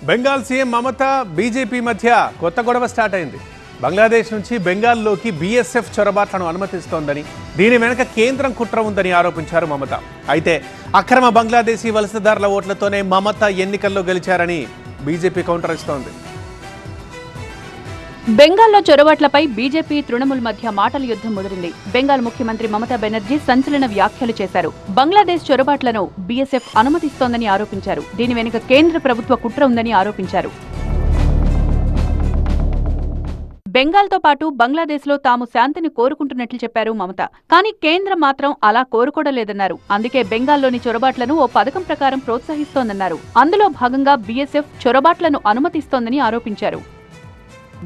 Bengal CM మమత BJP మధ్య కొత్త గొడవ స్టార్ట్ అయింది. బంగ్లాదేశ్ నుంచి బెంగాల్లోకి బీఎస్ఎఫ్ చొరబాట్లను అనుమతిస్తోందని, దీని వెనక కేంద్రం కుట్ర ఉందని ఆరోపించారు మమత. అయితే అక్రమ బంగ్లాదేశీ వలసదారుల ఓట్లతోనే మమత ఎన్నికల్లో గెలిచారని బీజేపీ కౌంటర్ ఇస్తోంది. బెంగాల్లో చొరబాట్లపై బీజేపీ తృణమూల్ మధ్య మాటల యుద్ధం ముదిరింది. బెంగాల్ ముఖ్యమంత్రి మమతా బెనర్జీ సంచలన వ్యాఖ్యలు చేశారు. బంగ్లాదేశ్ చొరబాట్లను బీఎస్ఎఫ్ అనుమతిస్తోందని ఆరోపించారు. దీని వెనుక కేంద్ర ప్రభుత్వ కుట్ర ఉందని ఆరోపించారు. బెంగాల్తో పాటు బంగ్లాదేశ్లో తాము శాంతిని కోరుకుంటున్నట్లు చెప్పారు మమత. కానీ కేంద్రం మాత్రం అలా కోరుకోవడలేదన్నారు. అందుకే బెంగాల్లోని చొరబాట్లను ఓ పథకం ప్రకారం ప్రోత్సహిస్తోందన్నారు. అందులో భాగంగా బీఎస్ఎఫ్ చొరబాట్లను అనుమతిస్తోందని ఆరోపించారు.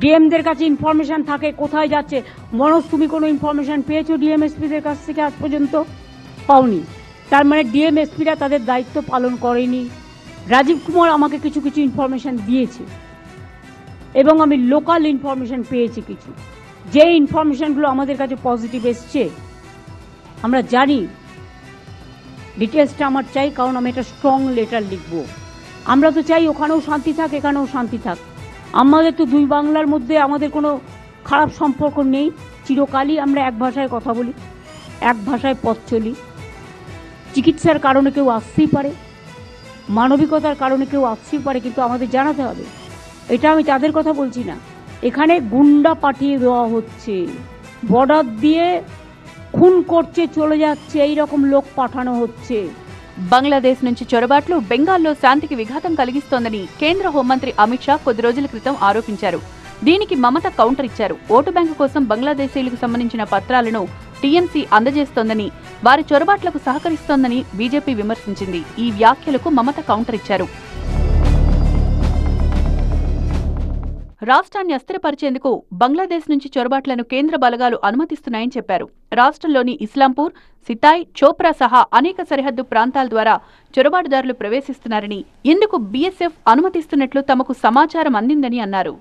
ডিএমদের কাছে ইনফরমেশন থাকে কোথায় যাচ্ছে। মনোজ, তুমি কোনো ইনফরমেশন পেয়েছো ডিএমএসপিদের কাছ থেকে আজ পর্যন্ত? পাওনি। তার মানে ডিএমএসপিরা তাদের দায়িত্ব পালন করেনি। রাজীব কুমার আমাকে কিছু কিছু ইনফরমেশন দিয়েছে এবং আমি লোকাল ইনফরমেশন পেয়েছি কিছু, যে ইনফরমেশনগুলো আমাদের কাছে পজিটিভ এসছে। আমরা জানি, ডিটেলসটা আমার চাই, কারণ আমি একটা স্ট্রং লেটার লিখবো। আমরা তো চাই ওখানেও শান্তি থাক, এখানেও শান্তি থাক। আমাদের তো দুই বাংলার মধ্যে আমাদের কোনো খারাপ সম্পর্ক নেই। চিরকালই আমরা এক ভাষায় কথা বলি, এক ভাষায় পথ চলি। চিকিৎসার কারণে কেউ আসতেই পারে, মানবিকতার কারণে কেউ আসতেই পারে, কিন্তু আমাদের জানাতে হবে। এটা আমি তাদের কথা বলছি না। এখানে গুন্ডা পাঠিয়ে দেওয়া হচ্ছে, বর্ডার দিয়ে খুন করছে, চলে যাচ্ছে, এই রকম লোক পাঠানো হচ্ছে। బంగ్లాదేశ్ నుంచి చొరబాట్లు బెంగాల్లో శాంతికి విఘాతం కలిగిస్తోందని కేంద్ర హోంమంత్రి అమిత్ షా కొద్ది రోజుల క్రితం ఆరోపించారు. దీనికి మమత కౌంటర్ ఇచ్చారు. ఓటు బ్యాంకు కోసం బంగ్లాదేశీయులకు సంబంధించిన పత్రాలను టీఎంసీ అందజేస్తోందని, వారి చొరబాట్లకు సహకరిస్తోందని బీజేపీ విమర్శించింది. ఈ వ్యాఖ్యలకు మమత కౌంటర్ ఇచ్చారు. రాష్ట్రాన్ని అస్థిరపరిచేందుకు బంగ్లాదేశ్ నుంచి చొరబాట్లను కేంద్ర బలగాలు అనుమతిస్తున్నాయని చెప్పారు. రాష్ట్రంలోని ఇస్లాంపూర్, సితాయ్, చోప్రా సహా అనేక సరిహద్దు ప్రాంతాల ద్వారా చొరబాటుదారులు ప్రవేశిస్తున్నారని, ఇందుకు బీఎస్ఎఫ్ అనుమతిస్తున్నట్లు తమకు సమాచారం అందిందని అన్నారు.